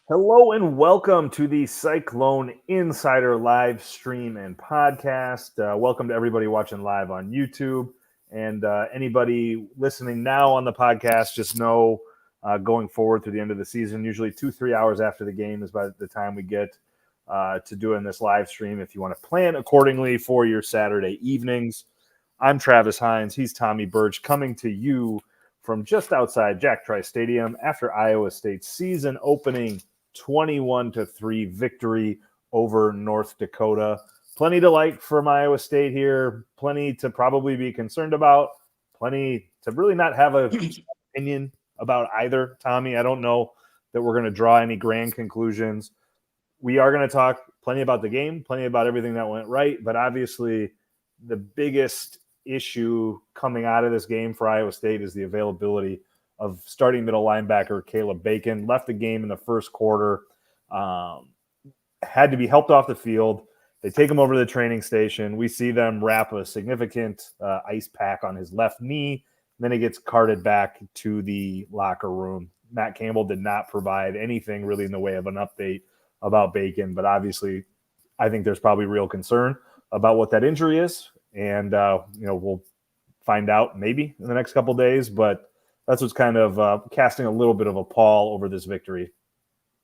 Hello and welcome to the Cyclone Insider live stream and podcast. Welcome to everybody watching live on YouTube and anybody listening now on the podcast. Just know going forward through the end of the season, usually 2-3 hours after the game is by the time we get to doing this live stream. If you want to plan accordingly for your Saturday evenings, I'm Travis Hines. He's Tommy Birch coming to you from just outside Jack Trice Stadium after Iowa State's season opening 21-3 victory over North Dakota. Plenty to like from Iowa State here, plenty to probably be concerned about, plenty to really not have an opinion about either, Tommy. I don't know that we're going to draw any grand conclusions. We are going to talk plenty about the game, plenty about everything that went right, but obviously the biggest issue coming out of this game for Iowa State is the availability of starting middle linebacker Caleb Bacon. Left the game in the first quarter, had to be helped off the field. They take him over to the training station. We see them wrap a significant ice pack on his left knee. Then he gets carted back to the locker room. Matt Campbell did not provide anything really in the way of an update about Bacon, but obviously I think there's probably real concern about what that injury is. And, we'll find out maybe in the next couple of days, but that's what's kind of casting a little bit of a pall over this victory.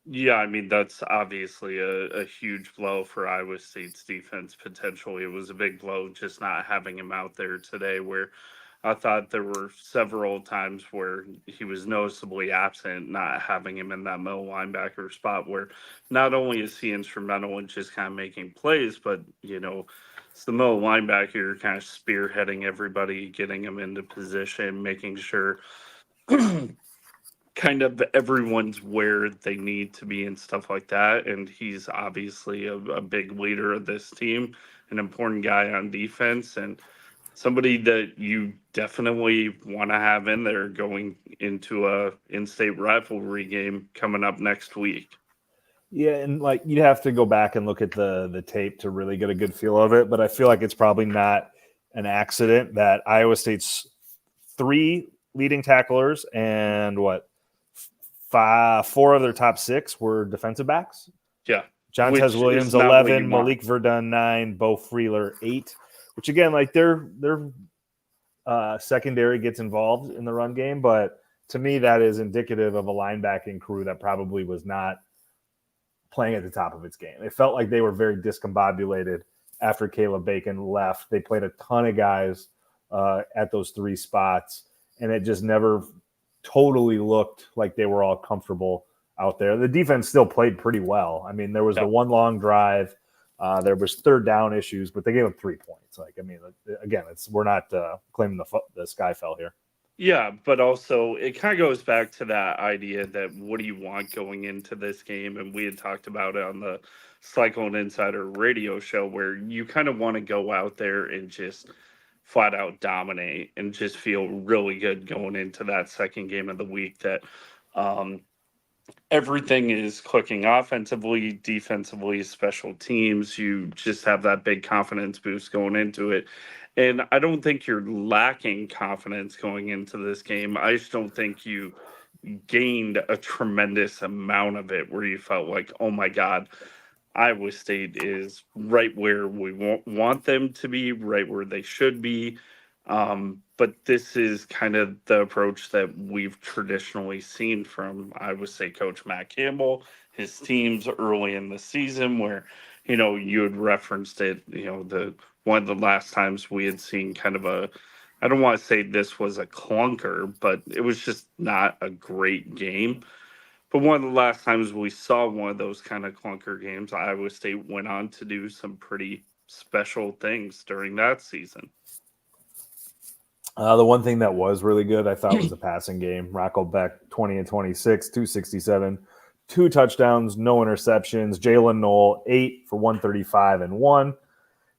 Yeah, I mean, that's obviously a huge blow for Iowa State's defense, potentially. It was a big blow just not having him out there today, where I thought there were several times where he was noticeably absent, not having him in that middle linebacker spot, where not only is he instrumental in just kind of making plays, but, it's the middle linebacker kind of spearheading everybody, getting them into position, making sure kind of everyone's where they need to be and stuff like that. And he's obviously a big leader of this team, an important guy on defense, and somebody that you definitely want to have in there going into a in-state rivalry game coming up next week. Yeah, and you'd have to go back and look at the tape to really get a good feel of it, but I feel like it's probably not an accident that Iowa State's 3 leading tacklers and 4 of their top 6 were defensive backs. Yeah. Jontez Williams, 11, Malik Verdun, 9, Bo Freeler, 8, which again, their secondary gets involved in the run game, but to me that is indicative of a linebacking crew that probably was not playing at the top of its game. It felt like they were very discombobulated after Caleb Bacon left. They played a ton of guys at those 3 spots, and it just never totally looked like they were all comfortable out there. The defense still played pretty well. I mean, there was the one long drive. There was third down issues, but they gave up 3 points. Again, we're not claiming the sky fell here. Yeah, but also it kind of goes back to that idea that what do you want going into this game? And we had talked about it on the Cyclone Insider radio show, where you kind of want to go out there and just flat out dominate and just feel really good going into that second game of the week, that everything is clicking offensively, defensively, special teams. You just have that big confidence boost going into it. And I don't think you're lacking confidence going into this game. I just don't think you gained a tremendous amount of it where you felt like, oh my God, Iowa State is right where we want them to be, right where they should be. But this is kind of the approach that we've traditionally seen from Iowa State coach Matt Campbell, his teams early in the season, where, you had referenced it, one of the last times we had seen kind of I don't want to say this was a clunker, but it was just not a great game. But one of the last times we saw one of those kind of clunker games, Iowa State went on to do some pretty special things during that season. The one thing that was really good, I thought, was the passing game. Rocco Beck, 20 and 26, 267, 2 touchdowns, no interceptions. Jalen Knoll, 8 for 135 and 1.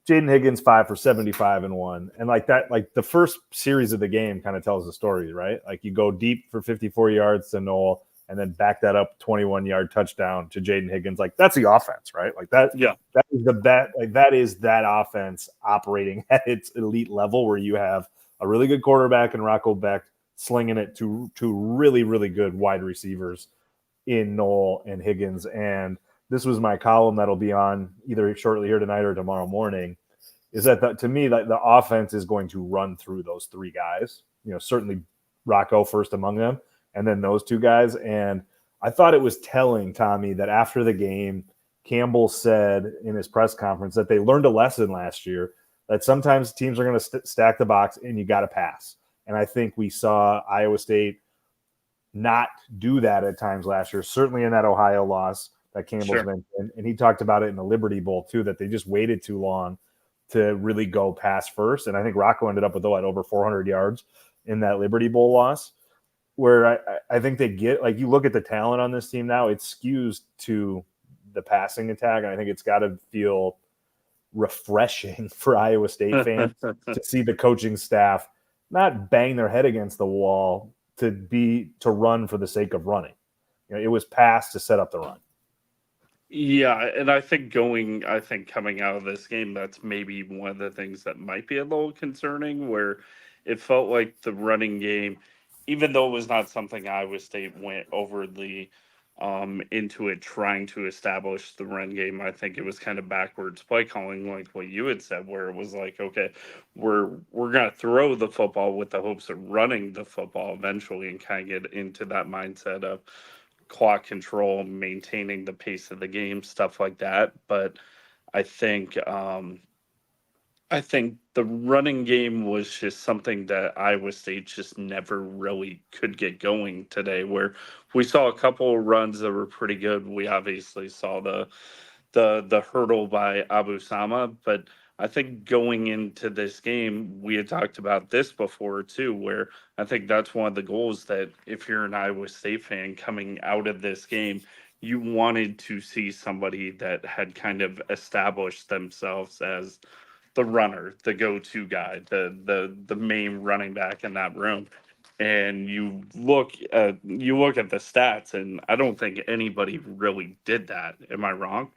Jaden Higgins, 5 for 75 and 1. And the first series of the game kind of tells the story, right? You go deep for 54 yards to Knoll, and then back that up 21-yard touchdown to Jaden Higgins. That's the offense, right? That is that is that offense operating at its elite level, where you have a really good quarterback in Rocco Beck slinging it to really, really good wide receivers. in Knoll and Higgins. And this was my column that'll be on either shortly here tonight or tomorrow morning, is that to me, that the offense is going to run through those three guys, certainly Rocco first among them, and then those two guys. And I thought it was telling, Tommy, that after the game, Campbell said in his press conference that they learned a lesson last year, that sometimes teams are going to stack the box and you got to pass. And I think we saw Iowa State not do that at times last year, certainly in that Ohio loss that Campbell's mentioned. And he talked about it in the Liberty Bowl too, that they just waited too long to really go pass first. And I think Rocco ended up with over 400 yards in that Liberty Bowl loss, where I think they get, like, you look at the talent on this team now, it skews to the passing attack. And I think it's got to feel refreshing for Iowa State fans to see the coaching staff not bang their head against the wall to run for the sake of running. It was pass to set up the run. Yeah, and I think coming out of this game, that's maybe one of the things that might be a little concerning, where it felt like the running game, even though it was not something Iowa State went overly into it trying to establish the run game. I think it was kind of backwards play calling, like what you had said, where it was like, okay, we're gonna throw the football with the hopes of running the football eventually, and kind of get into that mindset of clock control, maintaining the pace of the game, stuff like that. But I think the running game was just something that Iowa State just never really could get going today, where we saw a couple of runs that were pretty good. We obviously saw the hurdle by Abu Sama, but I think going into this game, we had talked about this before too, where I think that's one of the goals, that if you're an Iowa State fan coming out of this game, you wanted to see somebody that had kind of established themselves as the runner, the go-to guy, the main running back in that room. And you look at the stats, and I don't think anybody really did that. Am I wrong?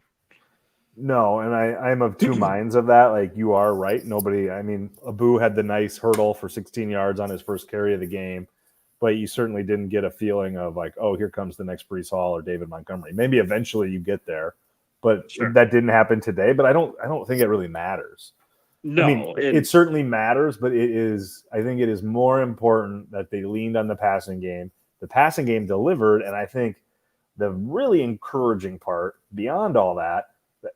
No, and I'm of two minds of that. Like, you are right. Abu had the nice hurdle for 16 yards on his first carry of the game, but you certainly didn't get a feeling of like, oh, here comes the next Breece Hall or David Montgomery. Maybe eventually you get there, but that didn't happen today. But I don't think it really matters. No, it certainly matters, but I think it is more important that they leaned on the passing game. The passing game delivered, and I think the really encouraging part beyond all that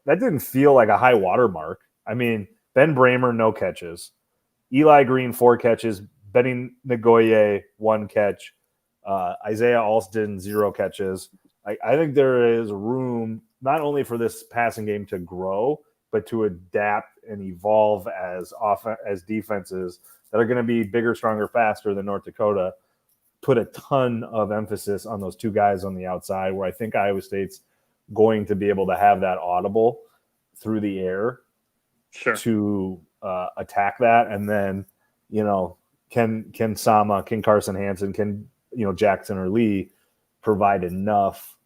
didn't feel like a high water mark. Ben Bramer, no catches. Eli Green, 4 catches. Benny Nagoye, 1 catch. Isaiah Alston, 0 catches. I think there is room not only for this passing game to grow, but to adapt and evolve as defenses that are going to be bigger, stronger, faster than North Dakota. Put a ton of emphasis on those two guys on the outside, where I think Iowa State's going to be able to have that audible through the air to attack that. And then, can Sama, can Carson Hansen, can Jackson or Lee provide enough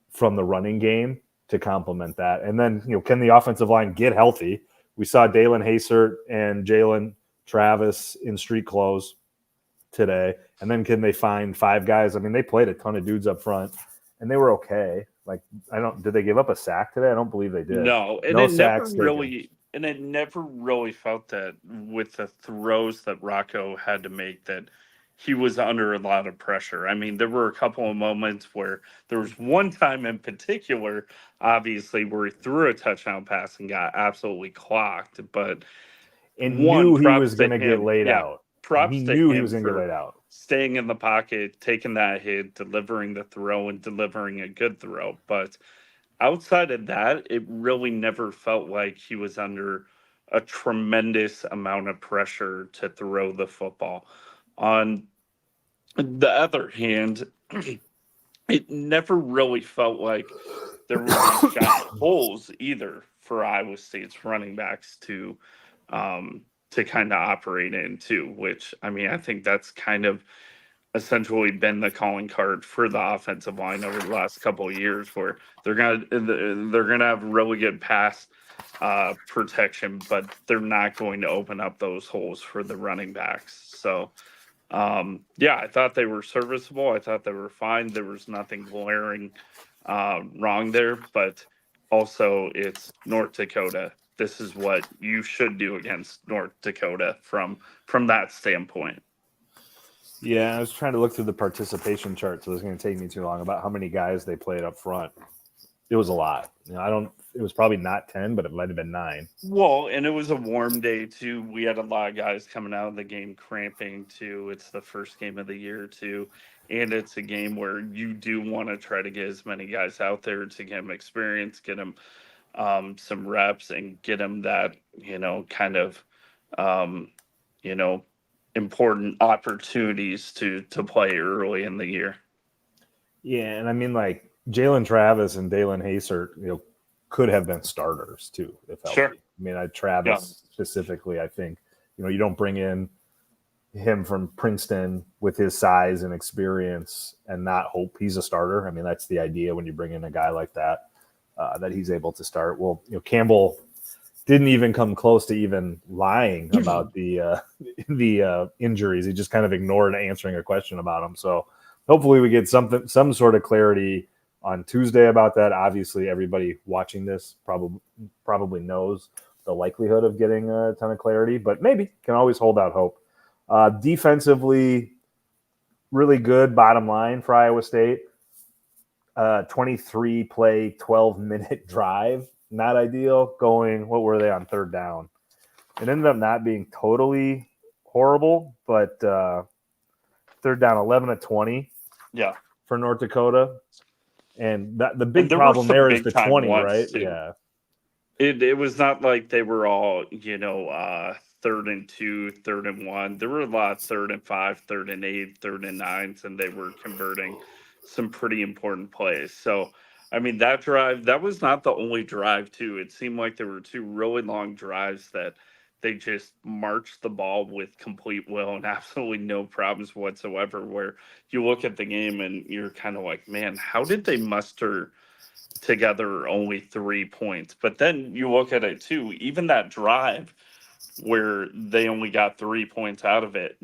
from the running game to complement that? And then, can the offensive line get healthy? We saw Dalen Hasert and Jalen Travis in street clothes today. And then can they find 5 guys? They played a ton of dudes up front, and they were okay. Did they give up a sack today? I don't believe they did. No, and no it never sacks really, and it never really felt that with the throws that Rocco had to make, that he was under a lot of pressure. There were a couple of moments where there was one time in particular, obviously, where he threw a touchdown pass and got absolutely clocked, but knew he was going to get laid out. Props he to knew him he was going to for get laid out. Staying in the pocket, taking that hit, delivering the throw, and delivering a good throw. But outside of that, it really never felt like he was under a tremendous amount of pressure to throw the football. On the other hand, it never really felt like there were these giant holes either for Iowa State's running backs to kind of operate in too, which I think that's kind of essentially been the calling card for the offensive line over the last couple of years, where they're gonna have really good pass protection, but they're not going to open up those holes for the running backs. So I thought they were serviceable. I thought they were fine. There was nothing glaring wrong there, but also it's North Dakota. This is what you should do against North Dakota from that standpoint. Yeah, I was trying to look through the participation chart, so it was going to take me too long about how many guys they played up front. It was a lot. It was probably not 10, but it might have been 9. Well, and it was a warm day too. We had a lot of guys coming out of the game cramping too. It's the first game of the year too. And it's a game where you do want to try to get as many guys out there to get them experience, get them some reps, and get them that, kind of, um, you know, important opportunities to play early in the year. Yeah, and I mean, like, Jalen Travis and Dalen Haysert, could have been starters too, if healthy. Sure. I mean, Travis specifically, I think, you don't bring in him from Princeton with his size and experience and not hope he's a starter. I mean, that's the idea when you bring in a guy like that, that he's able to start. Well, Campbell didn't even come close to even lying about the injuries. He just kind of ignored answering a question about them. So hopefully we get some sort of clarity on Tuesday about that. Obviously, everybody watching this probably knows the likelihood of getting a ton of clarity, but maybe can always hold out hope. Defensively, really good bottom line for Iowa State. 23 play, 12-minute drive. Not ideal. Going, what were they on third down? It ended up not being totally horrible, but third down 11 of 20. Yeah. For North Dakota. And the big problem there is the 20, right? Too. Yeah. It was not like they were all, 3rd and 2, 3rd and 1. There were a lot of 3rd and 5, 3rd and 8, 3rd and 9s, and they were converting some pretty important plays. So, I mean, that drive, that was not the only drive, too. It seemed like there were 2 really long drives that they just marched the ball with complete will and absolutely no problems whatsoever, where you look at the game and you're kind of like, man, how did they muster together only 3 points? But then you look at it too, even that drive where they only got 3 points out of it,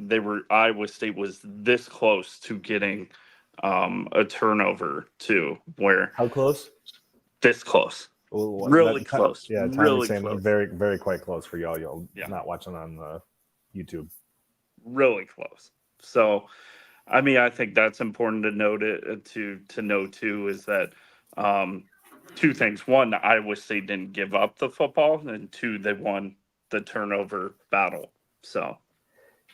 Iowa State was this close to getting a turnover too. Where how close? This close. Really close. Yeah, really saying close. Very, very quite close for y'all not watching on the YouTube. Really close. So, I mean, I think that's important to note to know too, is that 2 things. 1, Iowa State didn't give up the football, and 2, they won the turnover battle. So,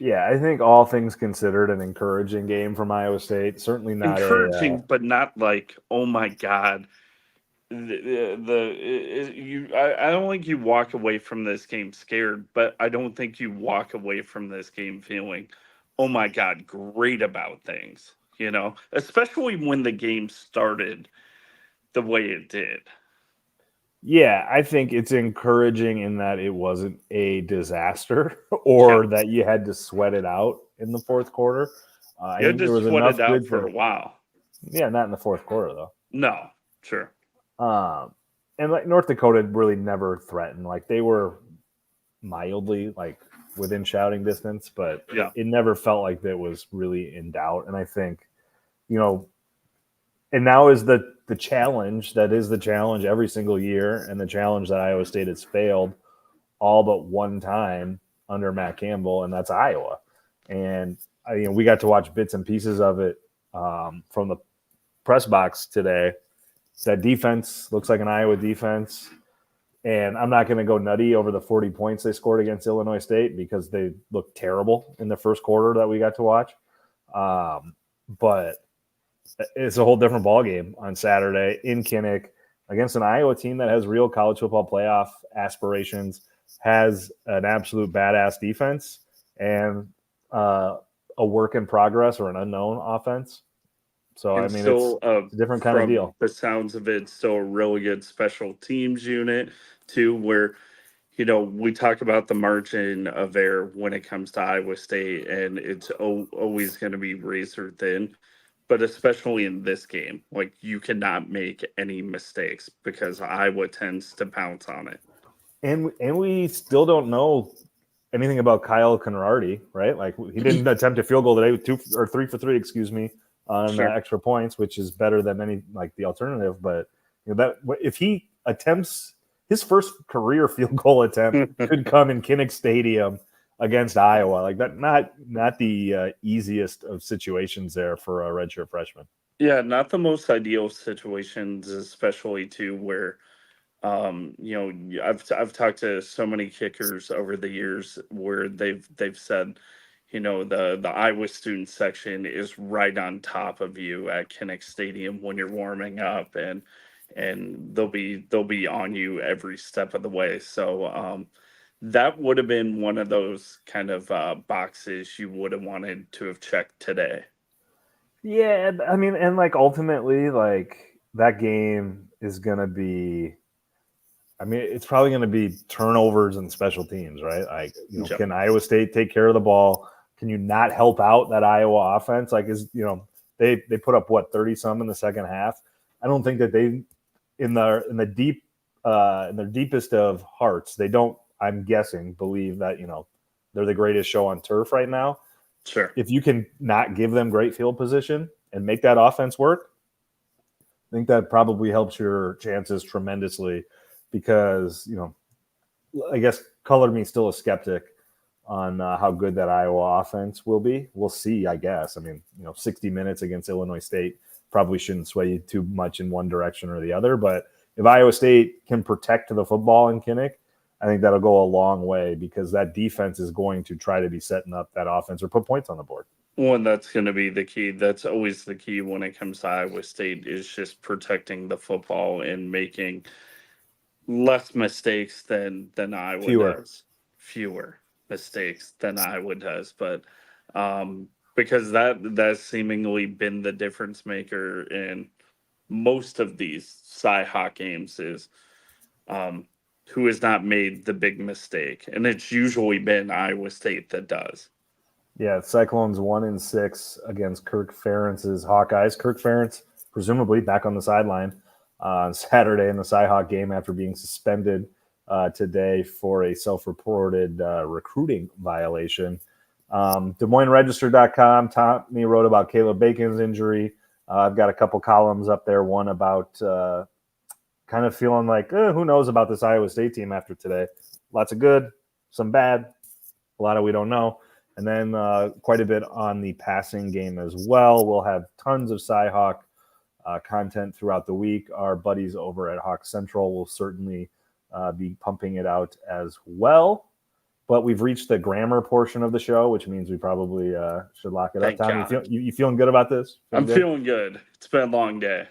yeah, I think all things considered, an encouraging game from Iowa State. Certainly not encouraging, but not like, oh my God. I don't think you walk away from this game scared, but I don't think you walk away from this game feeling, oh my God, great about things, especially when the game started the way it did. Yeah, I think it's encouraging in that it wasn't a disaster or that you had to sweat it out in the fourth quarter. You had to sweat it out for a while. Yeah, not in the fourth quarter, though. No, sure. And like North Dakota really never threatened. Like they were mildly like within shouting distance, but it never felt like that was really in doubt. And I think, and now is the challenge that is the challenge every single year, and the challenge that Iowa State has failed all but one time under Matt Campbell, and that's Iowa. And we got to watch bits and pieces of it from the press box today. That defense looks like an Iowa defense. And I'm not going to go nutty over the 40 points they scored against Illinois State because they looked terrible in the first quarter that we got to watch. But it's a whole different ballgame on Saturday in Kinnick against an Iowa team that has real college football playoff aspirations, has an absolute badass defense, and a work in progress or an unknown offense. So, and I mean, it's a different kind of deal. The sounds of it, still a really good special teams unit, too, where, we talk about the margin of error when it comes to Iowa State, and it's always going to be razor thin. But especially in this game, like, you cannot make any mistakes because Iowa tends to pounce on it. And we still don't know anything about Kyle Conradi, right? Like he didn't attempt a field goal today with 2 or 3 for 3, on extra points, which is better than any like the alternative. But that if he attempts his first career field goal attempt could come in Kinnick Stadium against Iowa, like that, not the easiest of situations there for a redshirt freshman. Yeah, not the most ideal situations, especially too where I've talked to so many kickers over the years where they've said, the Iowa student section is right on top of you at Kinnick Stadium when you're warming up, and they'll be on you every step of the way. So that would have been one of those kind of boxes you would have wanted to have checked today. Yeah, I mean, and like ultimately, like that game is gonna be. I mean, it's probably going to be turnovers and special teams, right? Like, Yep. Can Iowa State take care of the ball? Can you not help out that Iowa offense? Like, they put up 30 some in the second half. I don't think that they in their deepest of hearts, they don't. I'm guessing believe that they're the greatest show on turf right now. Sure. If you can not give them great field position and make that offense work, I think that probably helps your chances tremendously. Because I guess colored me still a skeptic on how good that Iowa offense will be. We'll see, I guess. I mean, 60 minutes against Illinois State probably shouldn't sway you too much in one direction or the other. But if Iowa State can protect the football in Kinnick, I think that'll go a long way because that defense is going to try to be setting up that offense or put points on the board. Well, that's going to be the key. That's always the key when it comes to Iowa State is just protecting the football and making less mistakes than Iowa does. Fewer mistakes than Iowa does, but because that's seemingly been the difference maker in most of these Cy-Hawk games is who has not made the big mistake, and it's usually been Iowa State that does. Yeah, Cyclones 1-6 against Kirk Ferentz's Hawkeyes. Kirk Ferentz presumably back on the sideline on Saturday in the Cy-Hawk game after being suspended today for a self-reported recruiting violation. DesMoinesRegister.com, Tommy wrote about Caleb Bacon's injury. I've got a couple columns up there, one about kind of feeling like, who knows about this Iowa State team after today. Lots of good, some bad, a lot of we don't know. And then quite a bit on the passing game as well. We'll have tons of Cy-Hawk content throughout the week. Our buddies over at Hawk Central will certainly be pumping it out as well. But we've reached the grammar portion of the show, which means we probably should lock it up. Tom, you feeling good about this? Feeling good. It's been a long day.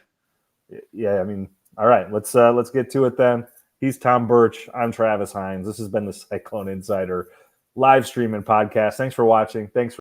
Yeah, I mean, all right. Let's get to it then. He's Tom Birch. I'm Travis Hines. This has been the Cyclone Insider live stream and podcast. Thanks for watching. Thanks for